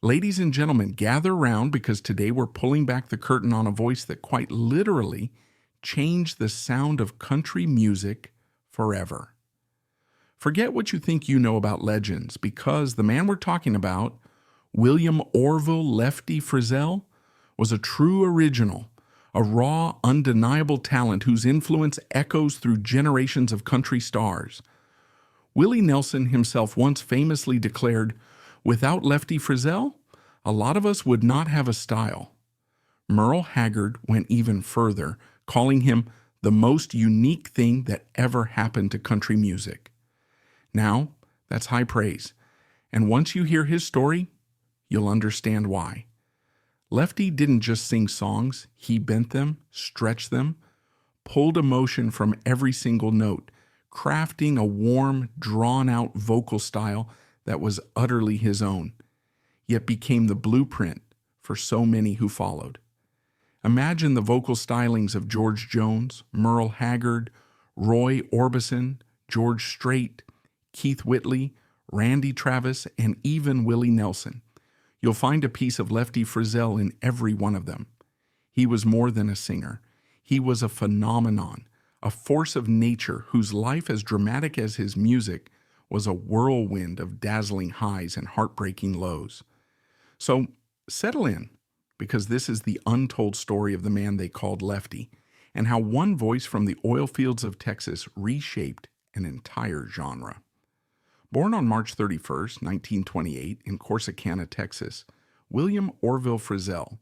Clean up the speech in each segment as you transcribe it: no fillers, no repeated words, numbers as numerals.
Ladies and gentlemen, gather round because today we're pulling back the curtain on a voice that quite literally changed the sound of country music forever. Forget what you think you know about legends, because the man we're talking about, William Orville Lefty Frizzell, was a true original, a raw, undeniable talent whose influence echoes through generations of country stars. Willie Nelson himself once famously declared, "Without Lefty Frizzell, a lot of us would not have a style." Merle Haggard went even further, calling him the most unique thing that ever happened to country music. Now, that's high praise, and once you hear his story, you'll understand why. Lefty didn't just sing songs, he bent them, stretched them, pulled emotion from every single note, crafting a warm, drawn-out vocal style that was utterly his own, yet became the blueprint for so many who followed. Imagine the vocal stylings of George Jones, Merle Haggard, Roy Orbison, George Strait, Keith Whitley, Randy Travis, and even Willie Nelson. You'll find a piece of Lefty Frizzell in every one of them. He was more than a singer. He was a phenomenon, a force of nature whose life, as dramatic as his music, was a whirlwind of dazzling highs and heartbreaking lows. So settle in, because this is the untold story of the man they called Lefty, and how one voice from the oil fields of Texas reshaped an entire genre. Born on March 31st, 1928, in Corsicana, Texas, William Orville Frizzell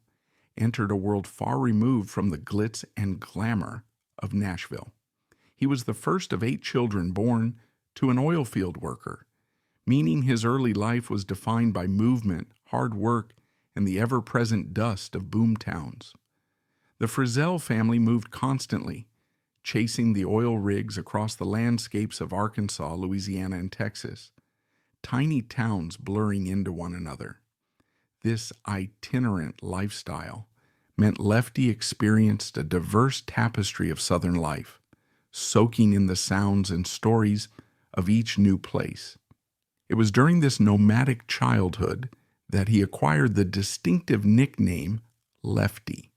entered a world far removed from the glitz and glamour of Nashville. He was the first of 8 children born to an oil field worker, meaning his early life was defined by movement, hard work, and the ever-present dust of boom towns. The Frizzell family moved constantly, chasing the oil rigs across the landscapes of Arkansas, Louisiana, and Texas, tiny towns blurring into one another. This itinerant lifestyle meant Lefty experienced a diverse tapestry of Southern life, soaking in the sounds and stories of each new place. It was during this nomadic childhood that he acquired the distinctive nickname Lefty.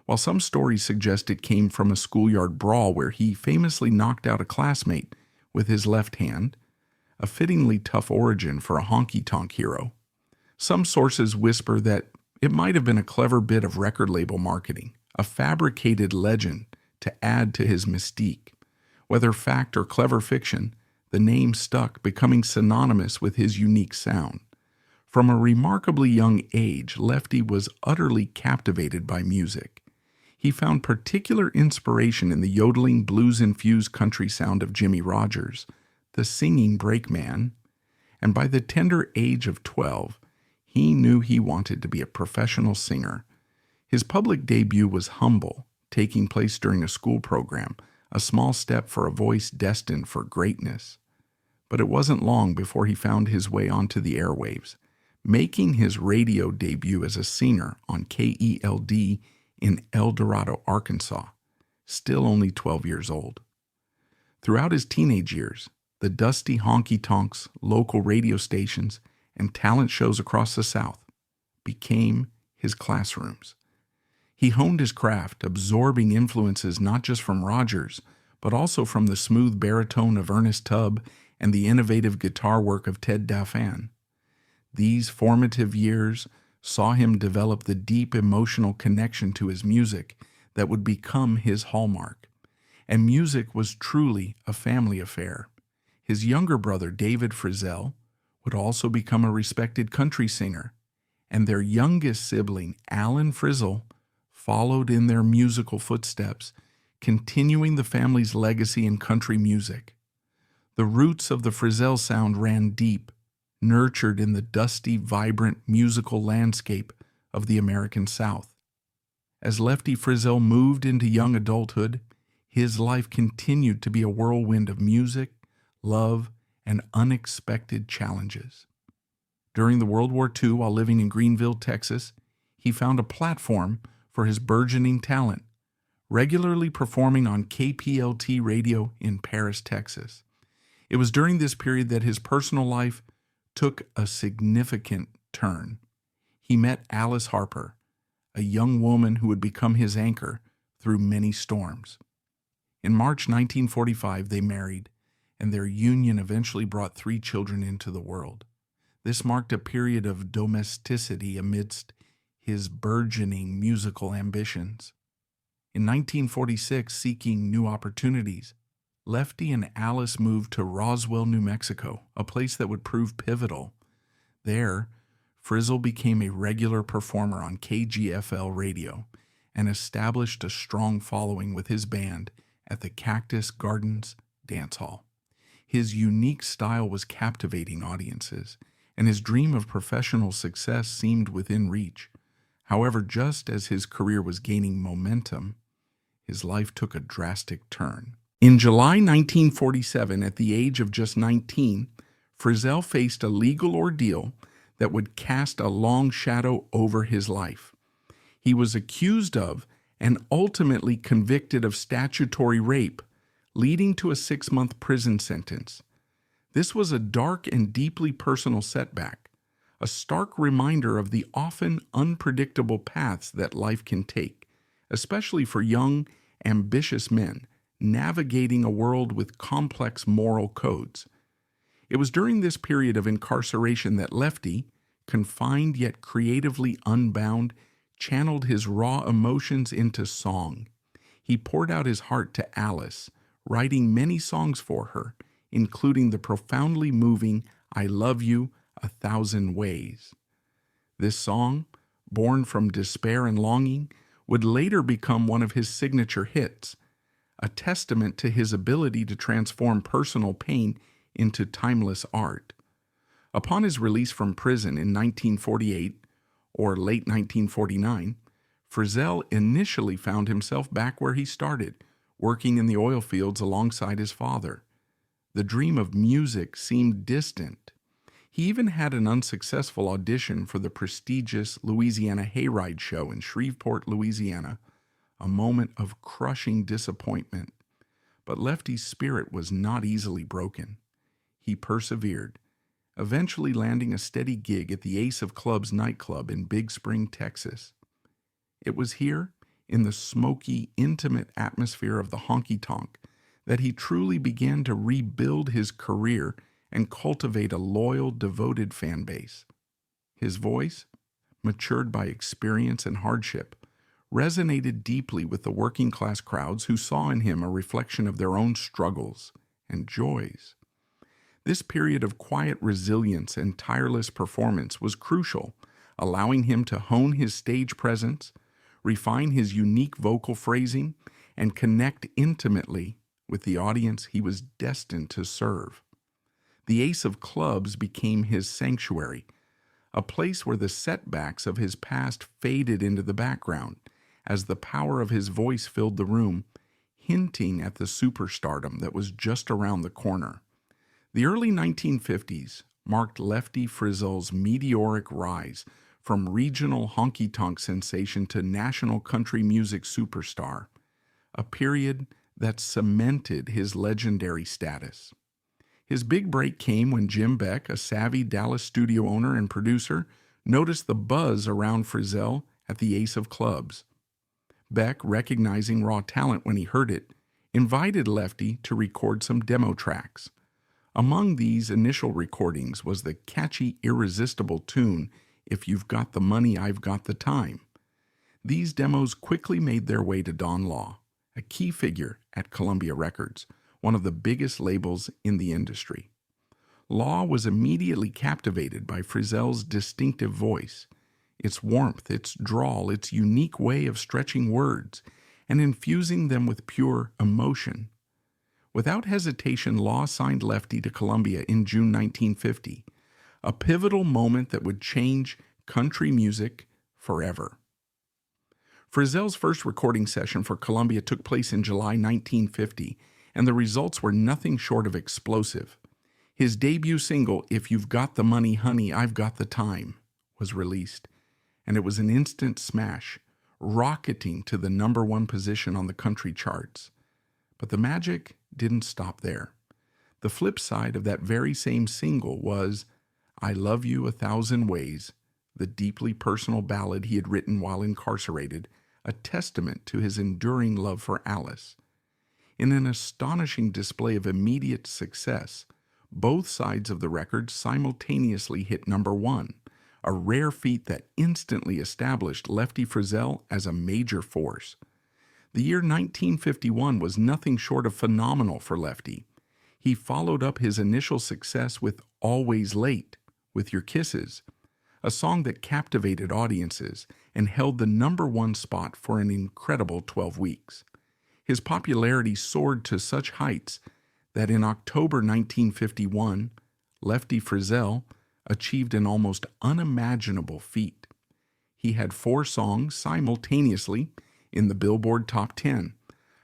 While some stories suggest it came from a schoolyard brawl where he famously knocked out a classmate with his left hand, a fittingly tough origin for a honky-tonk hero, some sources whisper that it might have been a clever bit of record label marketing, a fabricated legend to add to his mystique. Whether fact or clever fiction, the name stuck, becoming synonymous with his unique sound. From a remarkably young age, Lefty was utterly captivated by music. He found particular inspiration in the yodeling, blues-infused country sound of Jimmie Rodgers, the singing brakeman, and by the tender age of 12, he knew he wanted to be a professional singer. His public debut was humble, taking place during a school program, a small step for a voice destined for greatness. But it wasn't long before he found his way onto the airwaves, making his radio debut as a singer on KELD in El Dorado, Arkansas, still only 12 years old. Throughout his teenage years, the dusty honky-tonks, local radio stations, and talent shows across the South became his classrooms. He honed his craft, absorbing influences not just from Rodgers, but also from the smooth baritone of Ernest Tubb and the innovative guitar work of Ted Dauphin. These formative years saw him develop the deep emotional connection to his music that would become his hallmark. And music was truly a family affair. His younger brother, David Frizzell, would also become a respected country singer, and their youngest sibling, Alan Frizzell, followed in their musical footsteps, continuing the family's legacy in country music. The roots of the Frizzell sound ran deep, nurtured in the dusty, vibrant musical landscape of the American South. As Lefty Frizzell moved into young adulthood, his life continued to be a whirlwind of music, love, and unexpected challenges. During the World War II, while living in Greenville, Texas, he found a platform for his burgeoning talent, regularly performing on KPLT radio in Paris, Texas. It was during this period that his personal life took a significant turn. he met Alice Harper, a young woman who would become his anchor through many storms. In March 1945, they married, and their union eventually brought 3 children into the world. This marked a period of domesticity amidst his burgeoning musical ambitions. In 1946, seeking new opportunities, Lefty and Alice moved to Roswell, New Mexico, a place that would prove pivotal. There, Frizzell became a regular performer on KGFL radio and established a strong following with his band at the Cactus Gardens Dance Hall. His unique style was captivating audiences, and his dream of professional success seemed within reach. However, just as his career was gaining momentum, his life took a drastic turn. In July 1947, at the age of just 19, Frizzell faced a legal ordeal that would cast a long shadow over his life. He was accused of and ultimately convicted of statutory rape, leading to a 6-month prison sentence. This was a dark and deeply personal setback, a stark reminder of the often unpredictable paths that life can take, especially for young, ambitious men navigating a world with complex moral codes. It was during this period of incarceration that Lefty, confined yet creatively unbound, channeled his raw emotions into song. He poured out his heart to Alice, writing many songs for her, including the profoundly moving I Love You 1,000 Ways. This song, born from despair and longing, would later become one of his signature hits, a testament to his ability to transform personal pain into timeless art. Upon his release from prison in 1948, or late 1949, Frizzell initially found himself back where he started, working in the oil fields alongside his father. The dream of music seemed distant. He even had an unsuccessful audition for the prestigious Louisiana Hayride show in Shreveport, Louisiana, a moment of crushing disappointment. But Lefty's spirit was not easily broken. He persevered, eventually landing a steady gig at the Ace of Clubs nightclub in Big Spring, Texas. It was here, in the smoky, intimate atmosphere of the honky-tonk, that he truly began to rebuild his career and cultivate a loyal, devoted fan base. His voice, matured by experience and hardship, resonated deeply with the working-class crowds who saw in him a reflection of their own struggles and joys. This period of quiet resilience and tireless performance was crucial, allowing him to hone his stage presence, refine his unique vocal phrasing, and connect intimately with the audience he was destined to serve. The Ace of Clubs became his sanctuary, a place where the setbacks of his past faded into the background as the power of his voice filled the room, hinting at the superstardom that was just around the corner. The early 1950s marked Lefty Frizzell's meteoric rise from regional honky-tonk sensation to national country music superstar, a period that cemented his legendary status. His big break came when Jim Beck, a savvy Dallas studio owner and producer, noticed the buzz around Frizzell at the Ace of Clubs. Beck, recognizing raw talent when he heard it, invited Lefty to record some demo tracks. Among these initial recordings was the catchy, irresistible tune, If You've Got the Money, I've Got the Time. These demos quickly made their way to Don Law, a key figure at Columbia Records, one of the biggest labels in the industry. Law was immediately captivated by Frizzell's distinctive voice, its warmth, its drawl, its unique way of stretching words and infusing them with pure emotion. Without hesitation, Law signed Lefty to Columbia in June 1950, a pivotal moment that would change country music forever. Frizzell's first recording session for Columbia took place in July 1950, and the results were nothing short of explosive. His debut single, If You've Got the Money, Honey, I've Got the Time, was released, and it was an instant smash, rocketing to the #1 position on the country charts. But the magic didn't stop there. The flip side of that very same single was I Love You 1,000 Ways, the deeply personal ballad he had written while incarcerated, a testament to his enduring love for Alice. In an astonishing display of immediate success, both sides of the record simultaneously hit #1, a rare feat that instantly established Lefty Frizzell as a major force. The year 1951 was nothing short of phenomenal for Lefty. He followed up his initial success with Always Late, With Your Kisses, a song that captivated audiences and held the #1 spot for an incredible 12 weeks. His popularity soared to such heights that in October 1951, Lefty Frizzell achieved an almost unimaginable feat. He had 4 songs simultaneously in the Billboard Top 10,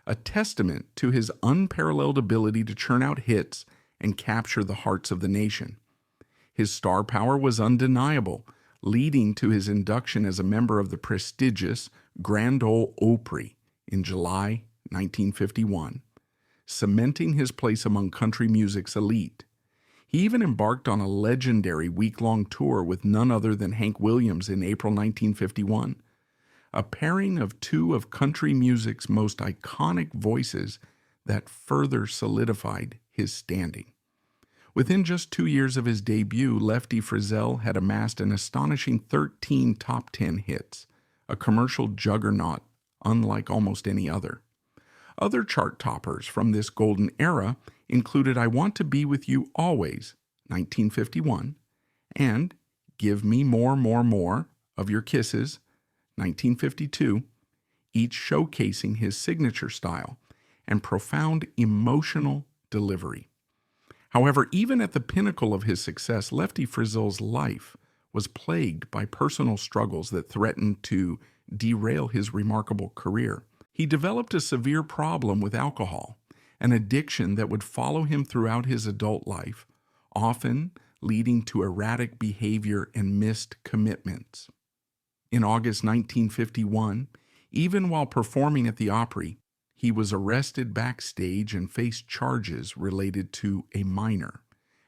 a testament to his unparalleled ability to churn out hits and capture the hearts of the nation. His star power was undeniable, leading to his induction as a member of the prestigious Grand Ole Opry in July 1951, cementing his place among country music's elite. He even embarked on a legendary week-long tour with none other than Hank Williams in April 1951, a pairing of 2 of country music's most iconic voices that further solidified his standing. Within just 2 years of his debut, Lefty Frizzell had amassed an astonishing 13 top 10 hits, a commercial juggernaut unlike almost any other. Other chart toppers from this golden era included I Want to Be With You Always, 1951, and Give Me More, More, More of Your Kisses, 1952, each showcasing his signature style and profound emotional delivery. However, even at the pinnacle of his success, Lefty Frizzell's life was plagued by personal struggles that threatened to derail his remarkable career. He developed a severe problem with alcohol, an addiction that would follow him throughout his adult life, often leading to erratic behavior and missed commitments. In August 1951, even while performing at the Opry, he was arrested backstage and faced charges related to a minor,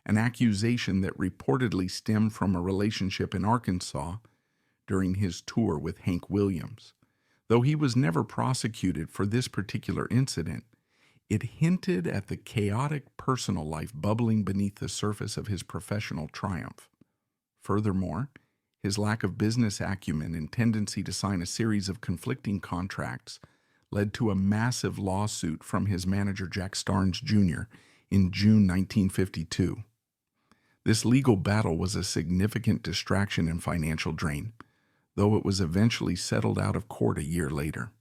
an accusation that reportedly stemmed from a relationship in Arkansas during his tour with Hank Williams. Though he was never prosecuted for this particular incident, it hinted at the chaotic personal life bubbling beneath the surface of his professional triumph. Furthermore, his lack of business acumen and tendency to sign a series of conflicting contracts led to a massive lawsuit from his manager Jack Starnes Jr. in June 1952. This legal battle was a significant distraction and financial drain, though it was eventually settled out of court a year later.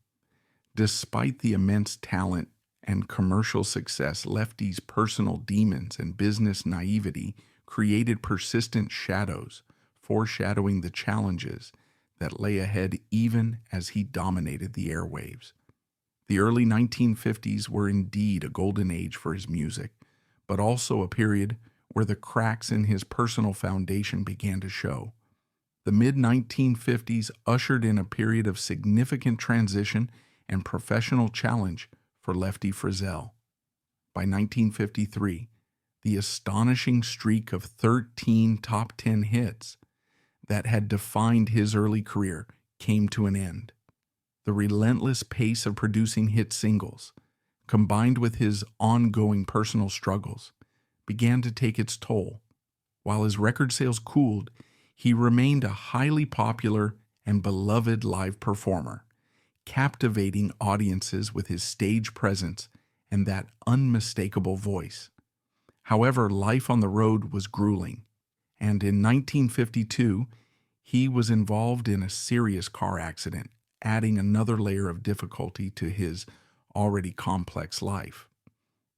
Despite the immense talent and commercial success, Lefty's personal demons and business naivety created persistent shadows, foreshadowing the challenges that lay ahead even as he dominated the airwaves. The early 1950s were indeed a golden age for his music, but also a period where the cracks in his personal foundation began to show. The mid-1950s ushered in a period of significant transition and professional challenge for Lefty Frizzell. By 1953, the astonishing streak of 13 top 10 hits that had defined his early career came to an end. The relentless pace of producing hit singles, combined with his ongoing personal struggles, began to take its toll. While his record sales cooled, he remained a highly popular and beloved live performer, captivating audiences with his stage presence and that unmistakable voice. However, life on the road was grueling, and in 1952, he was involved in a serious car accident, adding another layer of difficulty to his already complex life.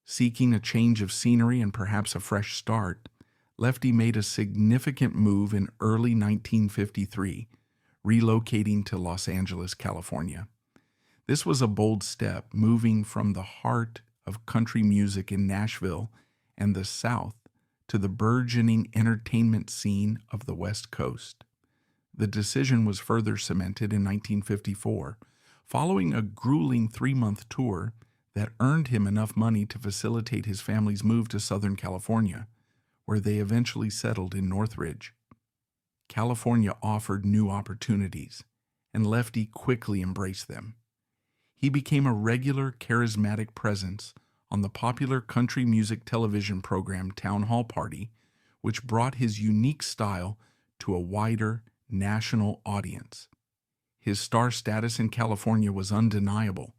Seeking a change of scenery and perhaps a fresh start, Lefty made a significant move in early 1953, relocating to Los Angeles, California. This was a bold step, moving from the heart of country music in Nashville and the South to the burgeoning entertainment scene of the West Coast. The decision was further cemented in 1954, following a grueling 3-month tour that earned him enough money to facilitate his family's move to Southern California, where they eventually settled in Northridge. California offered new opportunities, and Lefty quickly embraced them. He became a regular, charismatic presence on the popular country music television program Town Hall Party, which brought his unique style to a wider national audience. His star status in California was undeniable,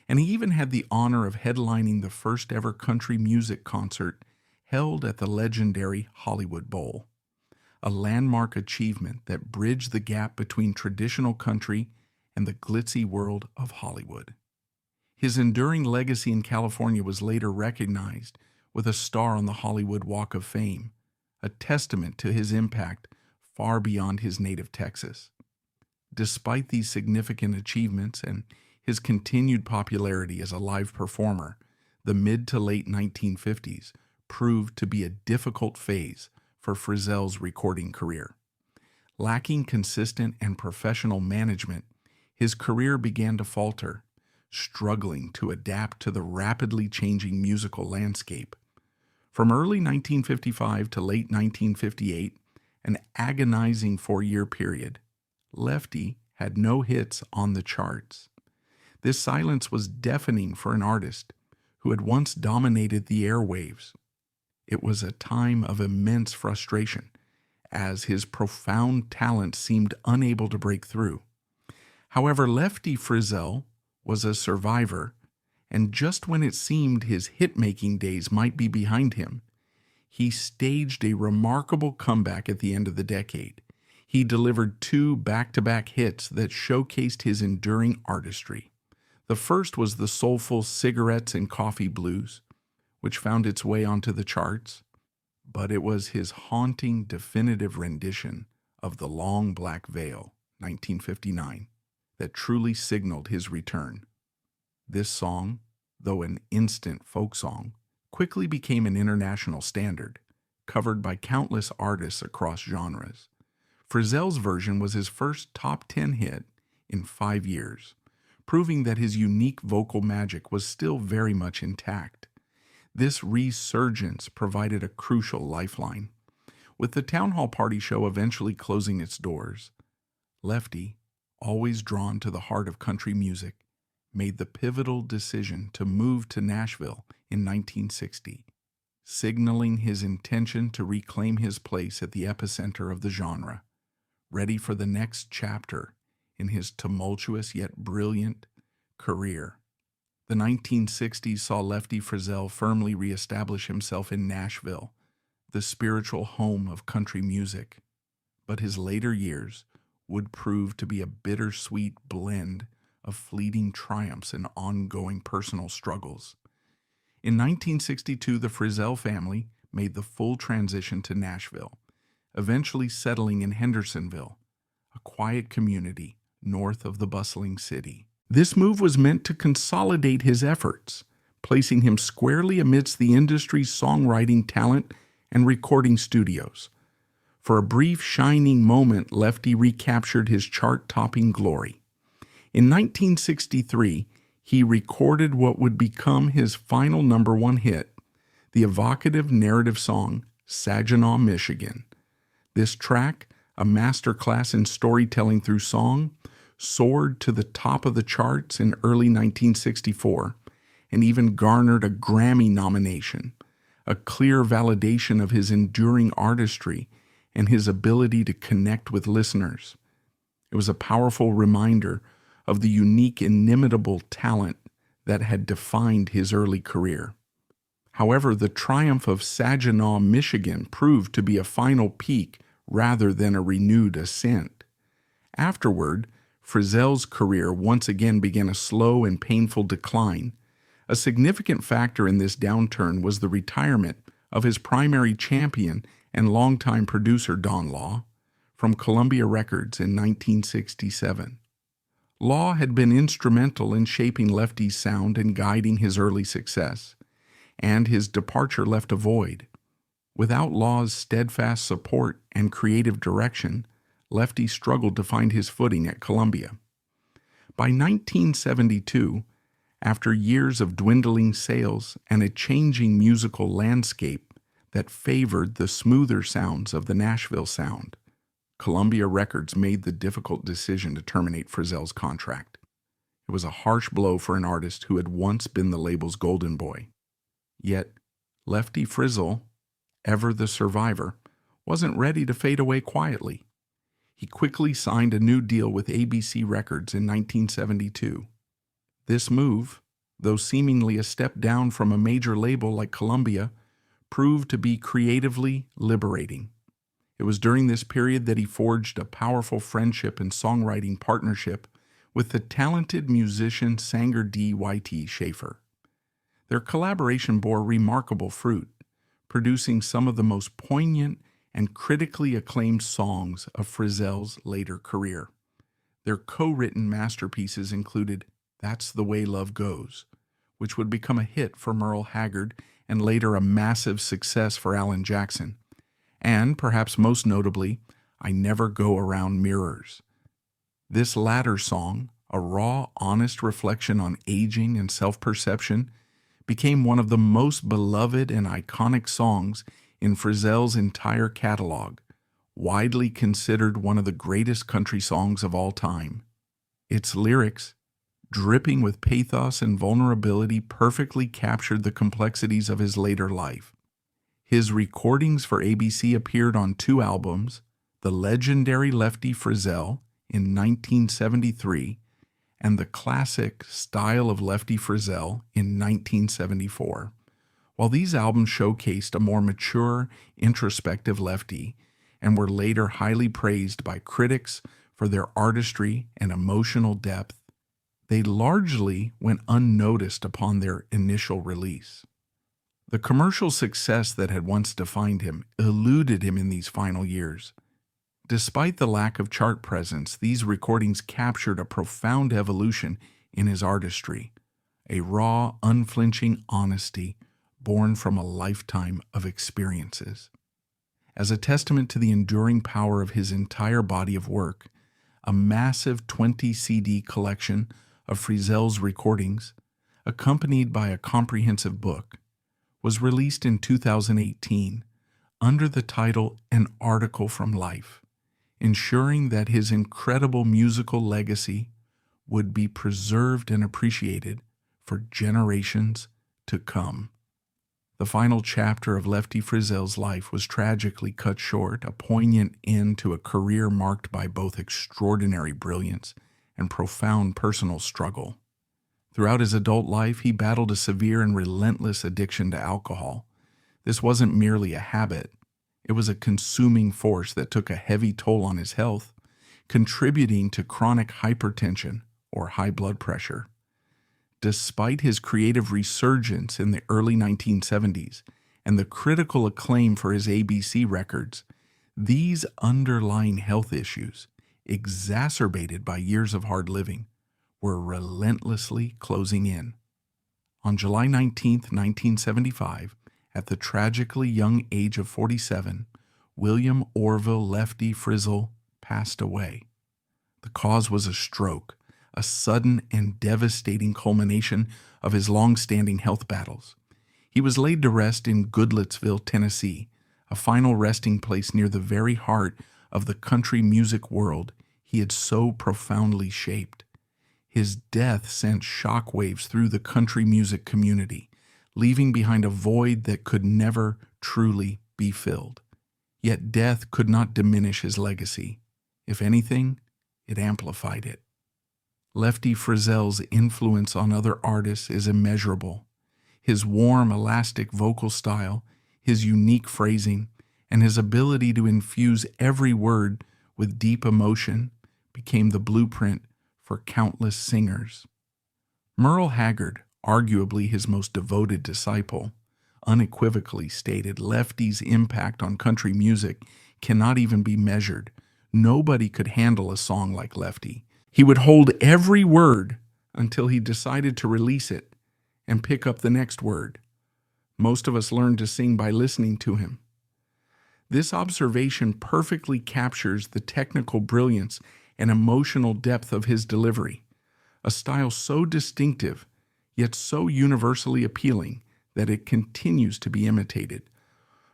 and he even had the honor of headlining the first ever country music concert held at the legendary Hollywood Bowl, a landmark achievement that bridged the gap between traditional country and the glitzy world of Hollywood. His enduring legacy in California was later recognized with a star on the Hollywood Walk of Fame, a testament to his impact far beyond his native Texas. Despite these significant achievements and his continued popularity as a live performer, the mid to late 1950s proved to be a difficult phase for Frizzell's recording career. Lacking consistent and professional management, his career began to falter, struggling to adapt to the rapidly changing musical landscape. From early 1955 to late 1958, an agonizing 4-year period, Lefty had no hits on the charts. This silence was deafening for an artist who had once dominated the airwaves. It was a time of immense frustration, as his profound talent seemed unable to break through. However, Lefty Frizzell was a survivor, and just when it seemed his hit-making days might be behind him, he staged a remarkable comeback at the end of the decade. He delivered 2 back-to-back hits that showcased his enduring artistry. The first was the soulful Cigarettes and Coffee Blues, which found its way onto the charts, but it was his haunting, definitive rendition of The Long Black Veil, 1959, that truly signaled his return. This song, though an instant folk song, quickly became an international standard, covered by countless artists across genres. Frizzell's version was his first top 10 hit in 5 years, proving that his unique vocal magic was still very much intact. This resurgence provided a crucial lifeline. With the Town Hall Party show eventually closing its doors, Lefty, always drawn to the heart of country music, made the pivotal decision to move to Nashville in 1960, signaling his intention to reclaim his place at the epicenter of the genre, ready for the next chapter in his tumultuous yet brilliant career. The 1960s saw Lefty Frizzell firmly reestablish himself in Nashville, the spiritual home of country music, but his later years would prove to be a bittersweet blend of fleeting triumphs and ongoing personal struggles. In 1962, the Frizzell family made the full transition to Nashville, eventually settling in Hendersonville, a quiet community north of the bustling city. This move was meant to consolidate his efforts, placing him squarely amidst the industry's songwriting talent and recording studios. For a brief, shining moment, Lefty recaptured his chart-topping glory. In 1963, he recorded what would become his final #1 hit, the evocative narrative song, Saginaw, Michigan. This track, a masterclass in storytelling through song, soared to the top of the charts in early 1964 and even garnered a Grammy nomination, a clear validation of his enduring artistry and his ability to connect with listeners. It was a powerful reminder of the unique, inimitable talent that had defined his early career. However, the triumph of Saginaw, Michigan proved to be a final peak rather than a renewed ascent. Afterward, Frizzell's career once again began a slow and painful decline. A significant factor in this downturn was the retirement of his primary champion and longtime producer Don Law from Columbia Records in 1967. Law had been instrumental in shaping Lefty's sound and guiding his early success, and his departure left a void. Without Law's steadfast support and creative direction, Lefty struggled to find his footing at Columbia. By 1972, after years of dwindling sales and a changing musical landscape that favored the smoother sounds of the Nashville sound, Columbia Records made the difficult decision to terminate Frizzell's contract. It was a harsh blow for an artist who had once been the label's golden boy. Yet, Lefty Frizzell, ever the survivor, wasn't ready to fade away quietly. He quickly signed a new deal with ABC Records in 1972. This move, though seemingly a step down from a major label like Columbia, proved to be creatively liberating. It was during this period that he forged a powerful friendship and songwriting partnership with the talented musician Sanger D.Y.T. Schaefer. Their collaboration bore remarkable fruit, producing some of the most poignant and critically acclaimed songs of Frizzell's later career. Their co-written masterpieces included That's the Way Love Goes, which would become a hit for Merle Haggard and later a massive success for Alan Jackson, and perhaps most notably, I Never Go Around Mirrors. This latter song, a raw, honest reflection on aging and self-perception, became one of the most beloved and iconic songs in Frizzell's entire catalog, widely considered one of the greatest country songs of all time. Its lyrics, dripping with pathos and vulnerability, perfectly captured the complexities of his later life. His recordings for ABC appeared on 2 albums, the legendary Lefty Frizzell in 1973 and the classic Style of Lefty Frizzell in 1974. While these albums showcased a more mature, introspective Lefty and were later highly praised by critics for their artistry and emotional depth, they largely went unnoticed upon their initial release. The commercial success that had once defined him eluded him in these final years. Despite the lack of chart presence, these recordings captured a profound evolution in his artistry, a raw, unflinching honesty born from a lifetime of experiences. As a testament to the enduring power of his entire body of work, a massive 20-CD collection of Frizzell's recordings, accompanied by a comprehensive book, was released in 2018 under the title An Article from Life, ensuring that his incredible musical legacy would be preserved and appreciated for generations to come. The final chapter of Lefty Frizzell's life was tragically cut short, a poignant end to a career marked by both extraordinary brilliance and profound personal struggle. Throughout his adult life, he battled a severe and relentless addiction to alcohol. This wasn't merely a habit. It was a consuming force that took a heavy toll on his health, contributing to chronic hypertension or high blood pressure. Despite his creative resurgence in the early 1970s and the critical acclaim for his ABC records, these underlying health issues, exacerbated by years of hard living, were relentlessly closing in. On July 19, 1975, at the tragically young age of 47, William Orville Lefty Frizzell passed away. The cause was a stroke, a sudden and devastating culmination of his long-standing health battles. He was laid to rest in Goodlettsville, Tennessee, a final resting place near the very heart of the country music world he had so profoundly shaped. His death sent shockwaves through the country music community, leaving behind a void that could never truly be filled. Yet death could not diminish his legacy. If anything, it amplified it. Lefty Frizzell's influence on other artists is immeasurable. His warm, elastic vocal style, his unique phrasing, and his ability to infuse every word with deep emotion became the blueprint for countless singers. Merle Haggard, arguably his most devoted disciple, unequivocally stated Lefty's impact on country music cannot even be measured. Nobody could handle a song like Lefty. He would hold every word until he decided to release it and pick up the next word. Most of us learn to sing by listening to him. This observation perfectly captures the technical brilliance and emotional depth of his delivery, a style so distinctive yet so universally appealing that it continues to be imitated.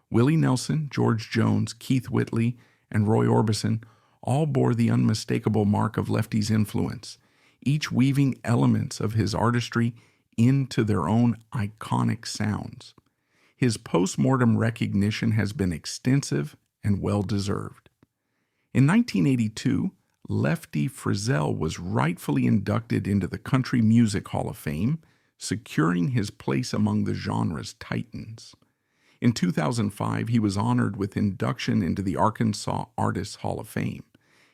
Willie Nelson, George Jones, Keith Whitley, and Roy Orbison all bore the unmistakable mark of Lefty's influence, each weaving elements of his artistry into their own iconic sounds. His post-mortem recognition has been extensive and well-deserved. In 1982, Lefty Frizzell was rightfully inducted into the Country Music Hall of Fame, securing his place among the genre's titans. In 2005, he was honored with induction into the Arkansas Artists Hall of Fame.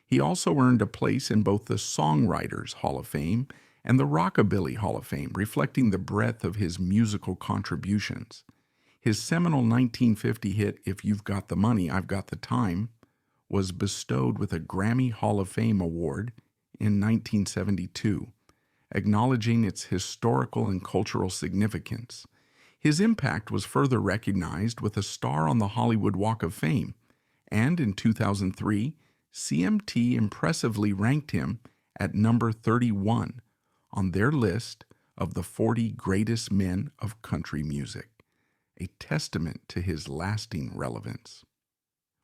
He also earned a place in both the Songwriters Hall of Fame and the Rockabilly Hall of Fame, reflecting the breadth of his musical contributions. His seminal 1950 hit, If You've Got the Money, I've Got the Time, was bestowed with a Grammy Hall of Fame award in 1972, acknowledging its historical and cultural significance. His impact was further recognized with a star on the Hollywood Walk of Fame, and in 2003, CMT impressively ranked him at number 31 on their list of the 40 greatest men of country music, a testament to his lasting relevance.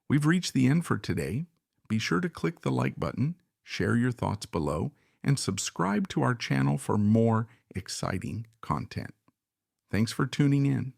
We've reached the end for today. Be sure to click the like button, share your thoughts below, and subscribe to our channel for more exciting content. Thanks for tuning in.